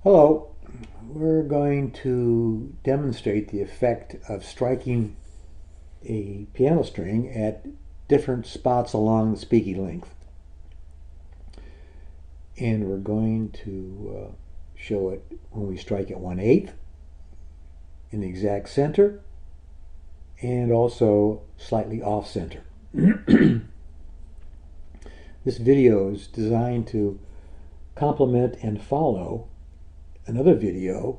Hello, we're going to demonstrate the effect of striking a piano string at different spots along the speaking length. And we're going to show it when we strike at 1/8 in the exact center and also slightly off center. This video is designed to complement and follow another video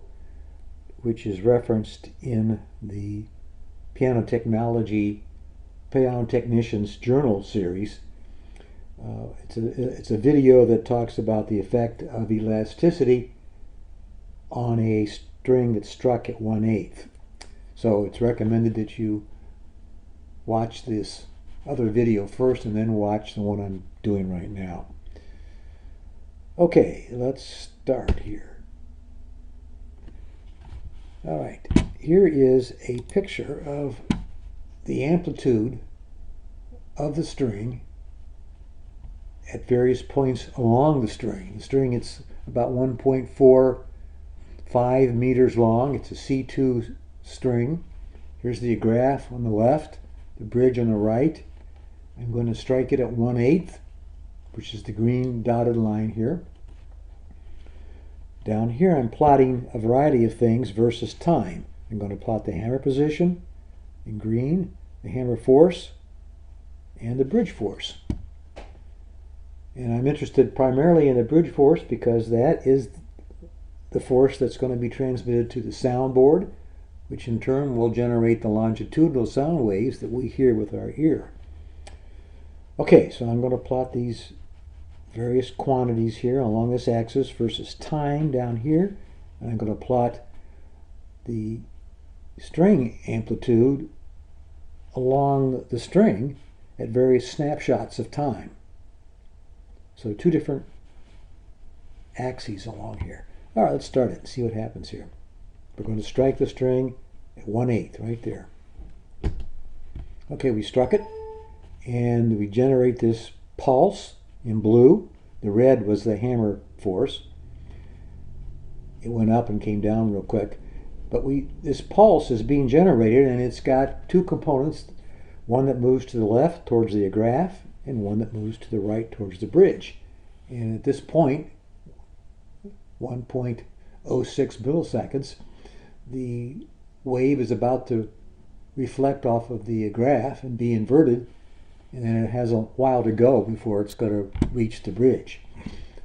which is referenced in the Piano Technicians Journal series. It's a video that talks about the effect of elasticity on a string that's struck at 1/8. So it's recommended that you watch this other video first and then watch the one I'm doing right now. Okay, let's start here. All right, here is a picture of the amplitude of the string at various points along the string. The string, it's about 1.45 meters long. It's a C2 string. Here's the graph on the left, the bridge on the right. I'm going to strike it at 1/8, which is the green dotted line here. Down here I'm plotting a variety of things versus time. I'm going to plot the hammer position in green, the hammer force, and the bridge force. And I'm interested primarily in the bridge force because that is the force that's going to be transmitted to the soundboard, which in turn will generate the longitudinal sound waves that we hear with our ear. Okay, so I'm going to plot these various quantities here along this axis versus time down here. And I'm going to plot the string amplitude along the string at various snapshots of time. So two different axes along here. All right, let's start it and see what happens here. We're going to strike the string at 1/8 right there. Okay, we struck it and we generate this pulse in blue. The red was the hammer force. It went up and came down real quick. But this pulse is being generated and it's got two components, one that moves to the left towards the graph and one that moves to the right towards the bridge. And at this point, 1.06 milliseconds, the wave is about to reflect off of the graph and be inverted, and then it has a while to go before it's going to reach the bridge.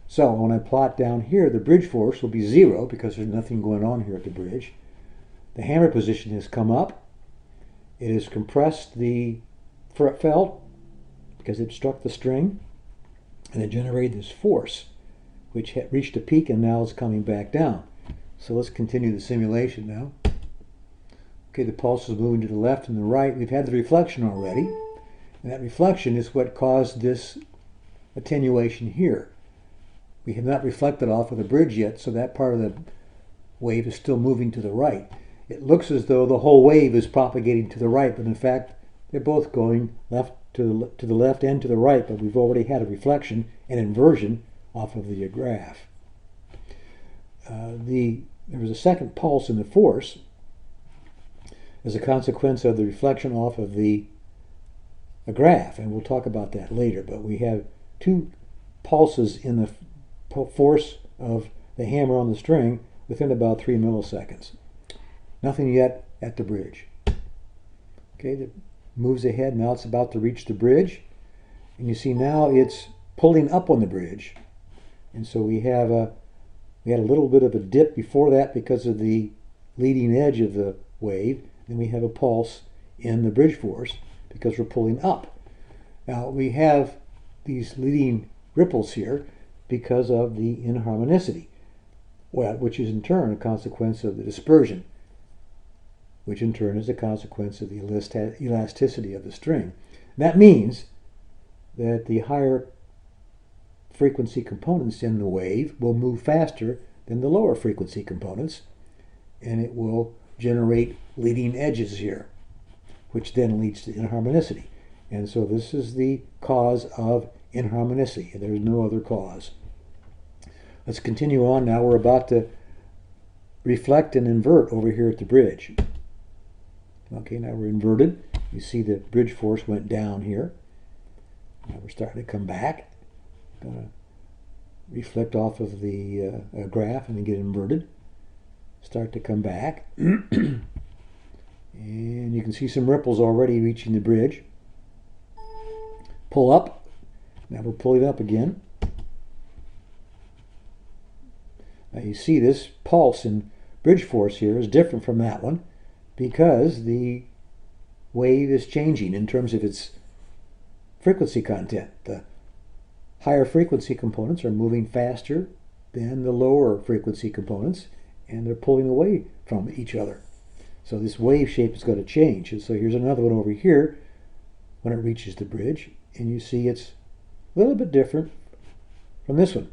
So when I plot down here, the bridge force will be 0 because there's nothing going on here at the bridge. The hammer position has come up. It has compressed the felt because it struck the string, and it generated this force, which had reached a peak and now it's coming back down. So let's continue the simulation now. Okay, the pulse is moving to the left and the right. We've had the reflection already, and that reflection is what caused this attenuation here. We have not reflected off of the bridge yet, so that part of the wave is still moving to the right. It looks as though the whole wave is propagating to the right, but in fact they're both going left to the left and to the right, but we've already had a reflection and inversion off of the graph. There was a second pulse in the force as a consequence of the reflection off of the graph, and we'll talk about that later. But we have two pulses in the force of the hammer on the string within about 3 milliseconds. Nothing yet at the bridge. Okay, that moves ahead. Now it's about to reach the bridge, and you see now it's pulling up on the bridge, and so we had a little bit of a dip before that because of the leading edge of the wave. Then we have a pulse in the bridge force because we're pulling up. Now we have these leading ripples here because of the inharmonicity, which is in turn a consequence of the dispersion, which in turn is a consequence of the elasticity of the string. And that means that the higher frequency components in the wave will move faster than the lower frequency components, and it will generate leading edges here, which then leads to inharmonicity. And so this is the cause of inharmonicity. There's no other cause. Let's continue on now. We're about to reflect and invert over here at the bridge. Okay, now we're inverted. You see the bridge force went down here. Now we're starting to come back. Going to reflect off of the graph and then get inverted. Start to come back. And you can see some ripples already reaching the bridge. Pull up. Now we're pulling up again. Now you see this pulse in bridge force here is different from that one because the wave is changing in terms of its frequency content. The higher frequency components are moving faster than the lower frequency components, and they're pulling away from each other. So this wave shape is going to change. And so here's another one over here when it reaches the bridge, and you see it's a little bit different from this one.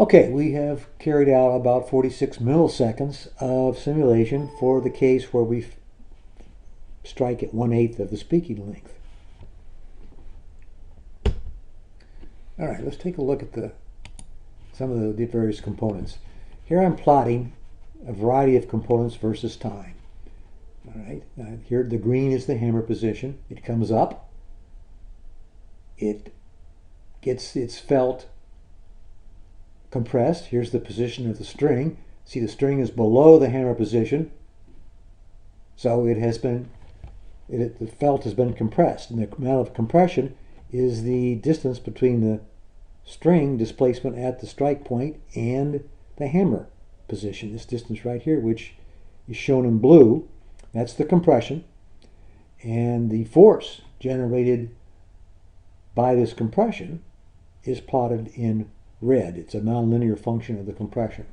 Okay, we have carried out about 46 milliseconds of simulation for the case where we strike at 1/8 of the speaking length. All right, let's take a look at some of the various components. Here I'm plotting a variety of components versus time. All right, here the green is the hammer position. It comes up. It gets its felt compressed. Here's the position of the string. See, the string is below the hammer position, so it has been, the felt has been compressed, and the amount of compression is the distance between the string displacement at the strike point and the hammer position. This distance right here, which is shown in blue, that's the compression, and the force generated by this compression is plotted in red. It's a nonlinear function of the compression.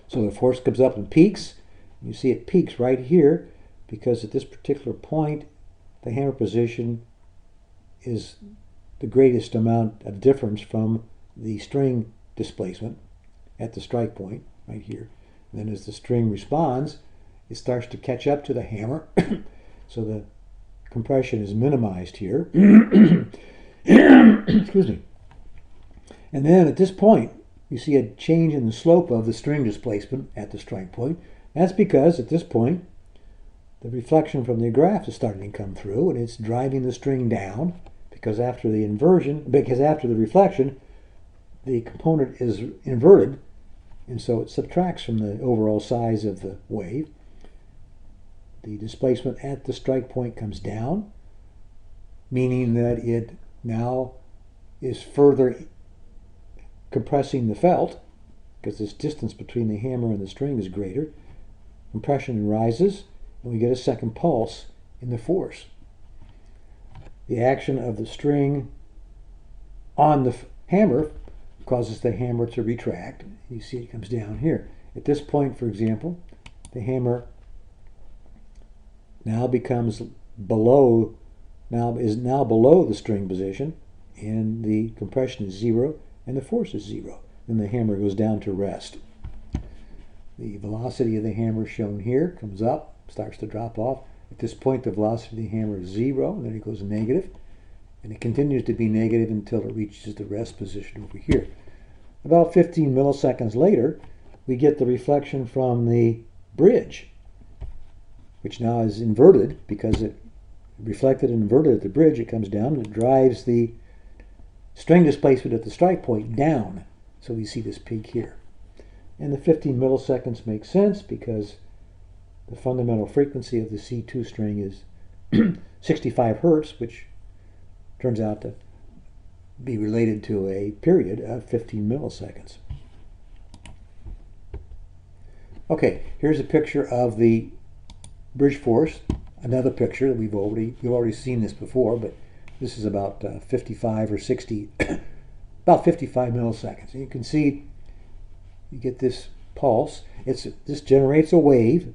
So the force comes up and peaks. You see it peaks right here because at this particular point the hammer position is the greatest amount of difference from the string displacement at the strike point right here. And then as the string responds, it starts to catch up to the hammer. So the compression is minimized here. Excuse me. And then at this point, you see a change in the slope of the string displacement at the strike point. That's because at this point, the reflection from the graph is starting to come through, and it's driving the string down because after the reflection, the component is inverted, and so it subtracts from the overall size of the wave. The displacement at the strike point comes down, meaning that it now is further compressing the felt because this distance between the hammer and the string is greater. Compression rises, and we get a second pulse in the force. The action of the string on the hammer causes the hammer to retract. You see it comes down here. At this point, for example, the hammer now becomes below the string position, and the compression is 0 and the force is 0. Then the hammer goes down to rest. The velocity of the hammer shown here comes up, starts to drop off. At this point, the velocity of the hammer is 0, and then it goes negative, and it continues to be negative until it reaches the rest position over here. About 15 milliseconds later, we get the reflection from the bridge, which now is inverted because it reflected and inverted at the bridge. It comes down and it drives the string displacement at the strike point down. So we see this peak here. And the 15 milliseconds makes sense because the fundamental frequency of the C2 string is 65 hertz, which turns out to be related to a period of 15 milliseconds. Okay, here's a picture of the bridge force. Another picture that you've already seen this before, but this is about 55 or 60, about 55 milliseconds. And you can see you get this pulse. This generates a wave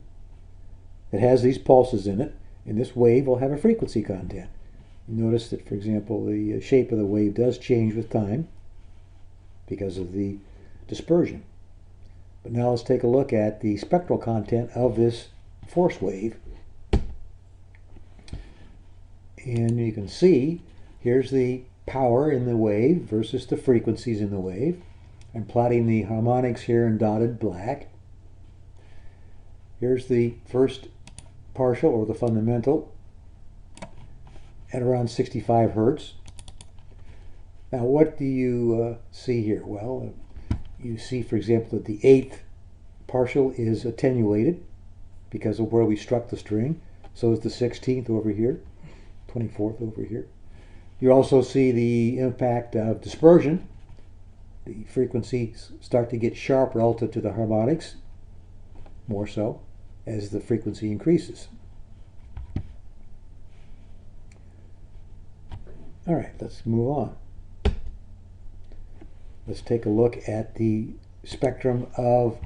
that has these pulses in it, and this wave will have a frequency content. You notice that, for example, the shape of the wave does change with time because of the dispersion. But now let's take a look at the spectral content of this force wave. And you can see here's the power in the wave versus the frequencies in the wave. I'm plotting the harmonics here in dotted black. Here's the first partial, or the fundamental, at around 65 Hertz. Now what do you see here? Well, you see, for example, that the 8th partial is attenuated because of where we struck the string. So is the 16th over here, 24th over here. You also see the impact of dispersion. The frequencies start to get sharp relative to the harmonics, more so as the frequency increases. All right, let's move on. Let's take a look at the spectrum of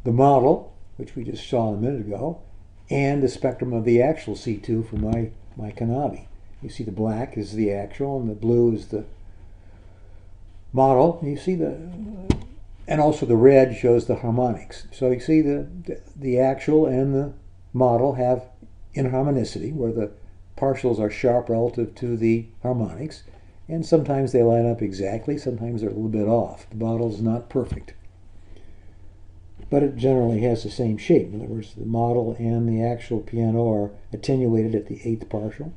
the model, which we just saw a minute ago, and the spectrum of the actual C2 for my Kanabi. You see the black is the actual and the blue is the model. You see and also the red shows the harmonics. So you see the actual and the model have inharmonicity, where the partials are sharp relative to the harmonics, and sometimes they line up exactly, sometimes they're a little bit off. The model is not perfect, but it generally has the same shape. In other words, the model and the actual piano are attenuated at the 8th partial,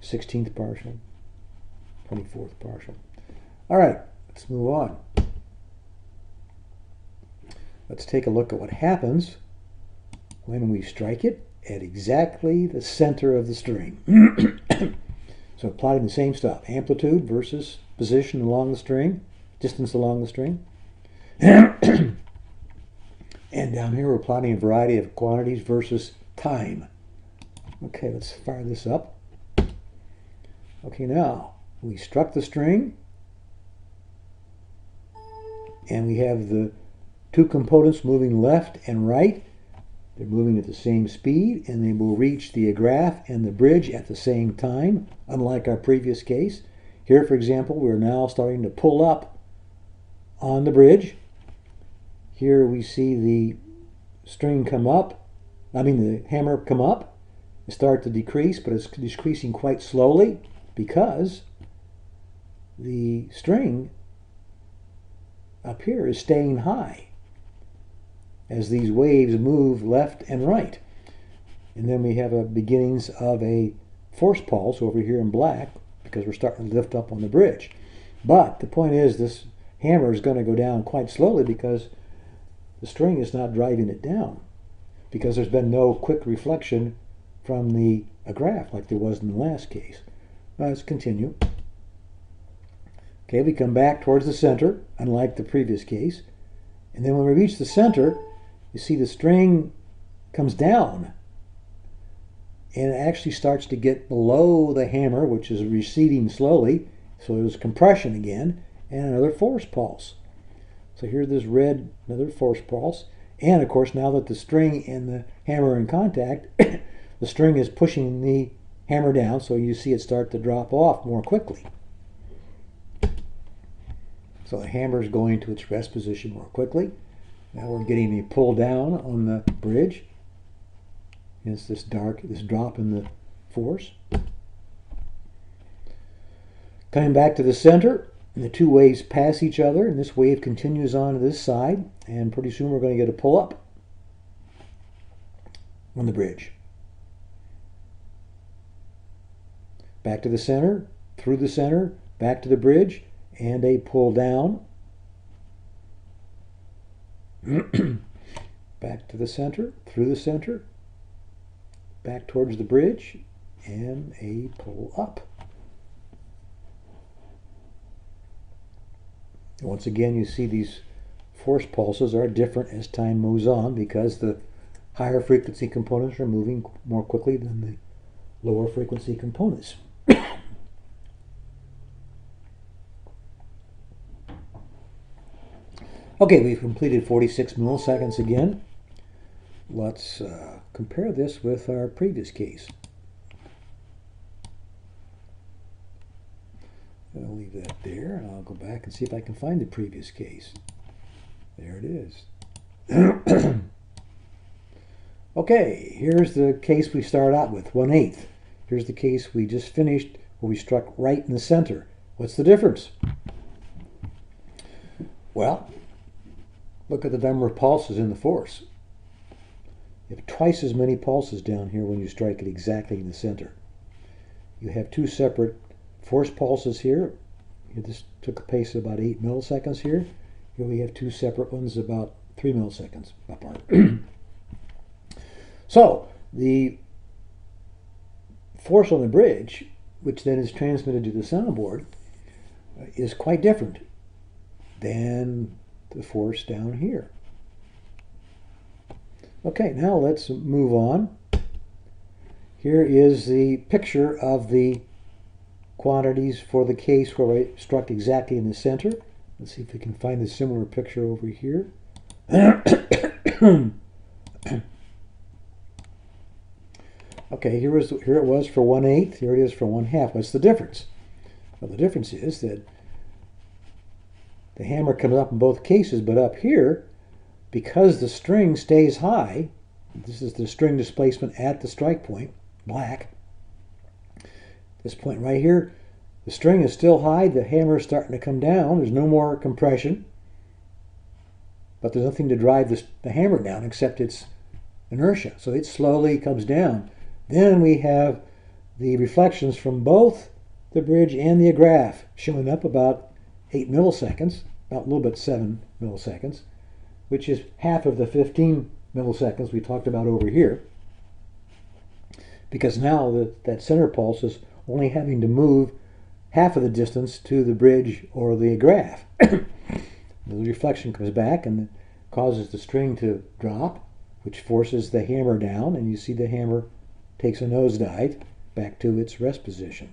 16th partial, 24th partial. All right, let's move on. Let's take a look at what happens when we strike it at exactly the center of the string. So plotting the same stuff, amplitude versus position along the string, distance along the string. And down here we're plotting a variety of quantities versus time. Okay, let's fire this up. Okay, now we struck the string, and we have the two components moving left and right. They're moving at the same speed, and they will reach the graph and the bridge at the same time, unlike our previous case. Here, for example, we're now starting to pull up on the bridge. Here we see the string come up, the hammer come up, and start to decrease, but it's decreasing quite slowly because the string up here is staying high as these waves move left and right. And then we have a beginnings of a force pulse over here in black because we're starting to lift up on the bridge. But the point is, this hammer is going to go down quite slowly because the string is not driving it down, because there's been no quick reflection from the graph like there was in the last case. Now let's continue. Okay, we come back towards the center, unlike the previous case. And then when we reach the center, you see the string comes down and it actually starts to get below the hammer, which is receding slowly. So there's compression again and another force pulse. So here's this red, another force pulse. And of course, now that the string and the hammer are in contact, the string is pushing the hammer down, so you see it start to drop off more quickly. So the hammer is going to its rest position more quickly. Now we're getting a pull down on the bridge. It's this drop in the force. Coming back to the center, and the two waves pass each other, and this wave continues on to this side, and pretty soon we're going to get a pull up on the bridge. Back to the center, through the center, back to the bridge, and a pull down. Back to the center, through the center, back towards the bridge, and a pull up. Once again, you see these force pulses are different as time moves on because the higher frequency components are moving more quickly than the lower frequency components. Okay, we've completed 46 milliseconds again. Let's compare this with our previous case. I'll leave that there, and I'll go back and see if I can find the previous case. There it is. Okay, here's the case we started out with, 1/8. Here's the case we just finished where we struck right in the center. What's the difference? Well, look at the number of pulses in the force. You have twice as many pulses down here when you strike it exactly in the center. You have two separate force pulses here. This took a pace of about 8 milliseconds here. Here we have two separate ones about 3 milliseconds apart. So the force on the bridge, which then is transmitted to the soundboard, is quite different than the force down here. Okay, now let's move on. Here is the picture of the quantities for the case where I struck exactly in the center. Let's see if we can find a similar picture over here. Okay, here it was for 1/8. Here it is for 1/2. What's the difference? Well, the difference is that the hammer comes up in both cases, but up here, because the string stays high, this is the string displacement at the strike point, black. This point right here, the string is still high, the hammer is starting to come down, there's no more compression, but there's nothing to drive the hammer down except its inertia, so it slowly comes down. Then we have the reflections from both the bridge and the agraff showing up about 8 milliseconds, about a little bit 7 milliseconds, which is half of the 15 milliseconds we talked about over here, because now that center pulse is only having to move half of the distance to the bridge or the agraff. The reflection comes back and causes the string to drop, which forces the hammer down, and you see the hammer takes a nosedive back to its rest position.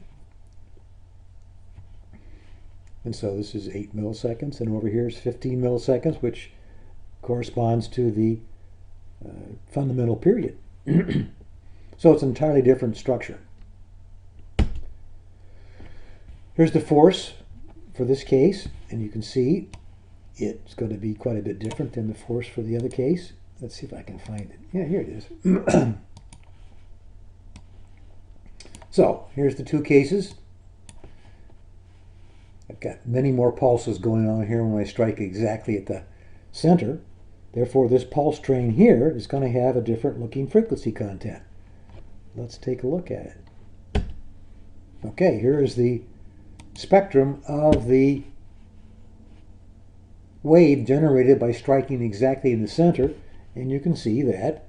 And so this is 8 milliseconds, and over here is 15 milliseconds, which corresponds to the fundamental period. So it's an entirely different structure. Here's the force for this case, and you can see it's going to be quite a bit different than the force for the other case. Let's see if I can find it. Yeah, here it is. So here's the two cases. I've got many more pulses going on here when I strike exactly at the center. Therefore, this pulse train here is going to have a different looking frequency content. Let's take a look at it. Okay, here is the spectrum of the wave generated by striking exactly in the center, and you can see that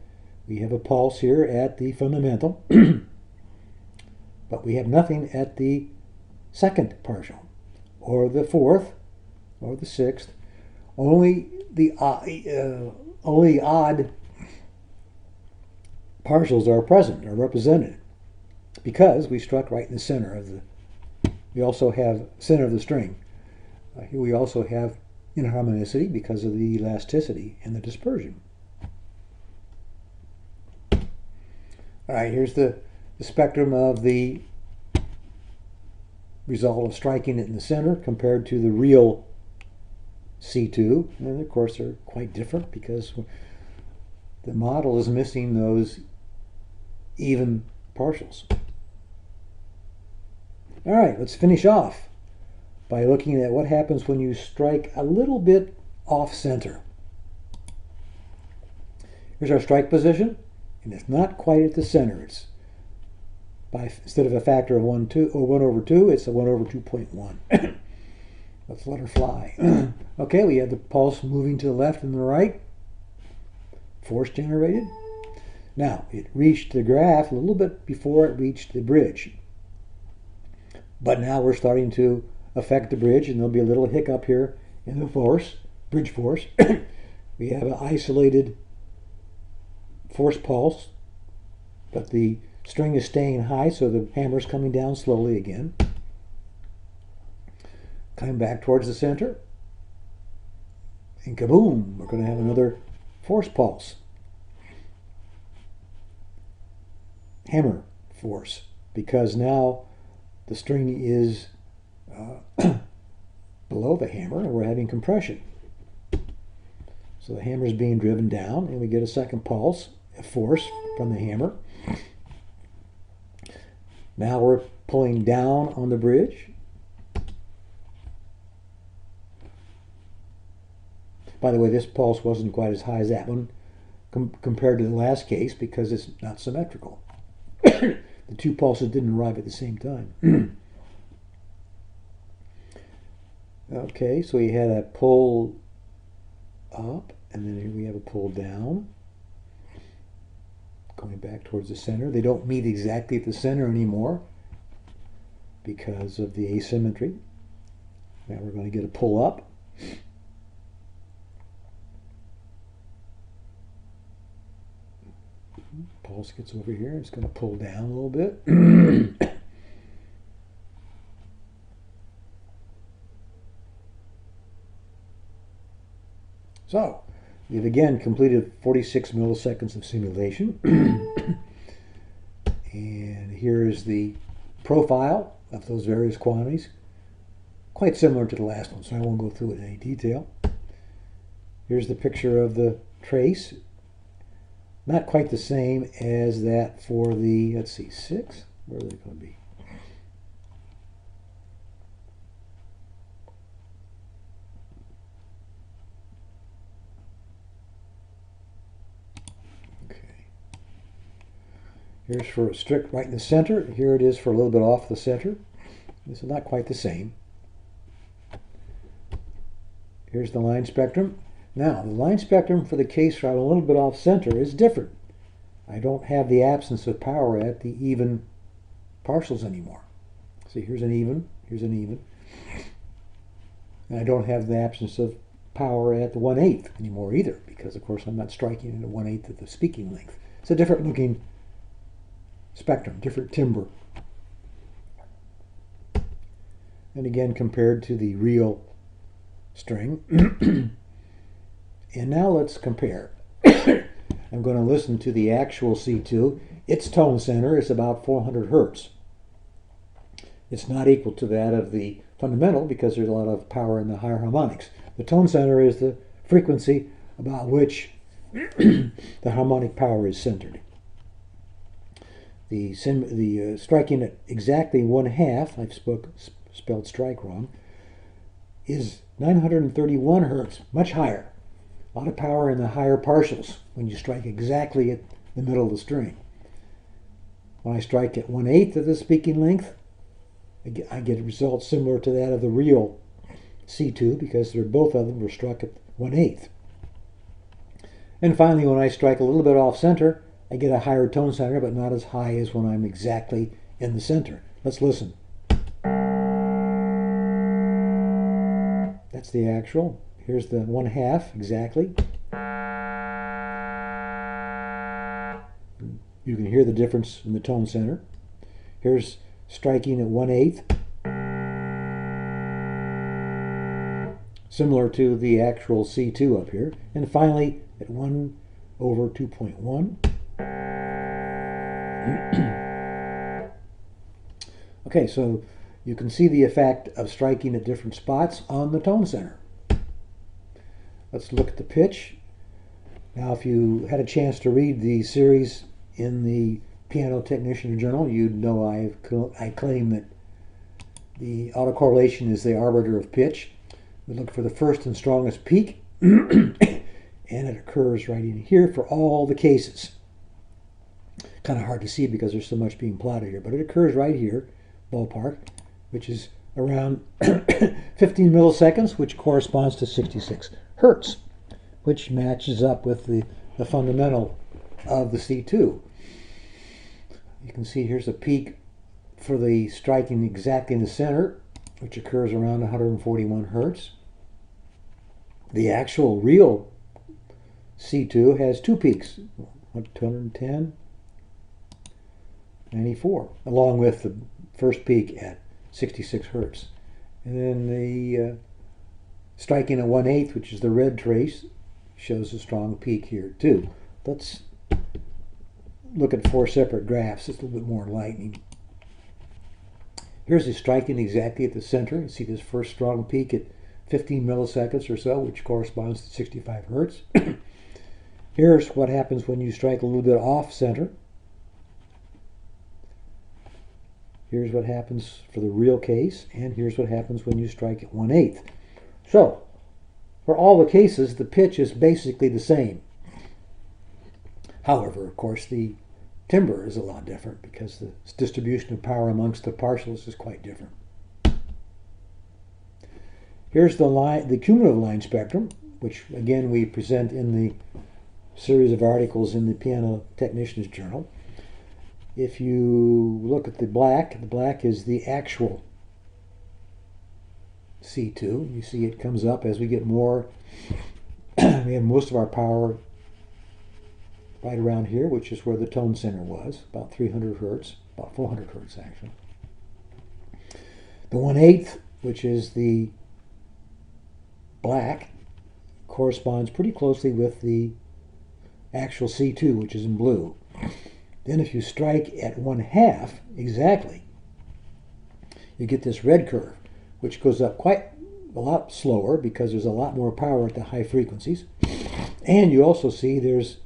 we have a pulse here at the fundamental, but we have nothing at the second partial, or the fourth, or the sixth. Only the odd partials are present, are represented, because we struck right in the center of the. We also have center of the string. Here we also have inharmonicity because of the elasticity and the dispersion. All right, here's the spectrum of the result of striking it in the center compared to the real C2. And of course they're quite different because the model is missing those even partials. All right, let's finish off by looking at what happens when you strike a little bit off center. Here's our strike position, and it's not quite at the center. It's instead of a factor of 1 over 2, it's a 1 over 2.1. Let's let her fly. Okay, we have the pulse moving to the left and the right. Force generated. Now, it reached the graph a little bit before it reached the bridge. But now we're starting to affect the bridge, and there'll be a little hiccup here in the force, bridge force. We have an isolated force pulse, but the string is staying high, so the hammer's coming down slowly again. Coming back towards the center. And kaboom, we're going to have another force pulse. Hammer force, because now the string is below the hammer and we're having compression. So the hammer is being driven down and we get a second pulse, a force from the hammer. Now we're pulling down on the bridge. By the way, this pulse wasn't quite as high as that one compared to the last case because it's not symmetrical. The two pulses didn't arrive at the same time. Okay, so we had a pull up, and then here we have a pull down, going back towards the center. They don't meet exactly at the center anymore because of the asymmetry. Now we're going to get a pull up. Pulse gets over here. It's going to pull down a little bit. So, we've again completed 46 milliseconds of simulation. And here is the profile of those various quantities. Quite similar to the last one, so I won't go through it in any detail. Here's the picture of the trace. Not quite the same as that for the, let's see, 6? Where are they going to be? Here's for a strict right in the center. Here it is for a little bit off the center. This is not quite the same. Here's the line spectrum. Now, the line spectrum for the case where I'm a little bit off center is different. I don't have the absence of power at the even partials anymore. See, here's an even, here's an even. And I don't have the absence of power at the 1/8 anymore either, because of course I'm not striking at 1/8 of the speaking length. It's a different looking spectrum, different timbre. And again, compared to the real string. And now let's compare. I'm going to listen to the actual C2. Its tone center is about 400 hertz. It's not equal to that of the fundamental because there's a lot of power in the higher harmonics. The tone center is the frequency about which the harmonic power is centered. The striking at exactly 1/2, I've spelled strike wrong, is 931 hertz, much higher. A lot of power in the higher partials when you strike exactly at the middle of the string. When I strike at 1/8 of the speaking length, I get results similar to that of the real C2 because both of them were struck at 1/8. And finally, when I strike a little bit off center, I get a higher tone center, but not as high as when I'm exactly in the center. Let's listen. That's the actual. Here's the 1/2 exactly. You can hear the difference in the tone center. Here's striking at 1/8. Similar to the actual C2 up here. And finally, at 1/2.1. Okay, so you can see the effect of striking at different spots on the tone center. Let's look at the pitch. Now, if you had a chance to read the series in the Piano Technician Journal, you'd know I claim that the autocorrelation is the arbiter of pitch. We look for the first and strongest peak, and it occurs right in here for all the cases. Kind of hard to see because there's so much being plotted here, but it occurs right here, ballpark, which is around 15 milliseconds, which corresponds to 66 hertz, which matches up with the fundamental of the C2. You can see here's a peak for the striking exactly in the center, which occurs around 141 hertz. The actual real C2 has two peaks, 210, 94, along with the first peak at 66 hertz. And then the striking at 1/8, which is the red trace, shows a strong peak here too. Let's look at 4 separate graphs. It's a little bit more enlightening. Here's the striking exactly at the center. You see this first strong peak at 15 milliseconds or so, which corresponds to 65 hertz. Here's what happens when you strike a little bit off center. Here's what happens for the real case, and here's what happens when you strike at 1/8. So, For all the cases, the pitch is basically the same. However, of course, the timbre is a lot different because the distribution of power amongst the partials is quite different. Here's the cumulative line spectrum, which again we present in the series of articles in the Piano Technician's Journal. If you look at the black is the actual C2. You see it comes up as we get more. We have most of our power right around here, which is where the tone center was, about 300 hertz, about 400 hertz actually. The 1/8, which is the black, corresponds pretty closely with the actual C2, which is in blue. Then if you strike at 1/2 exactly, you get this red curve, which goes up quite a lot slower because there's a lot more power at the high frequencies. And you also see there's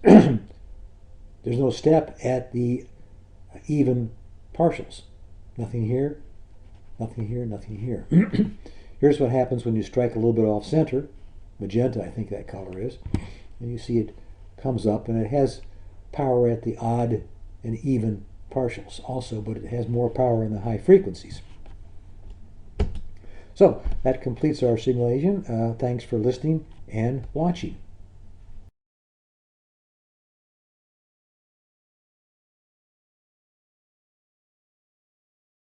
there's no step at the even partials. Nothing here, nothing here, nothing here. Here's what happens when you strike a little bit off center, magenta I think that color is, and you see it comes up and it has power at the odd and even partials also, but it has more power in the high frequencies. So that completes our simulation. Thanks for listening and watching.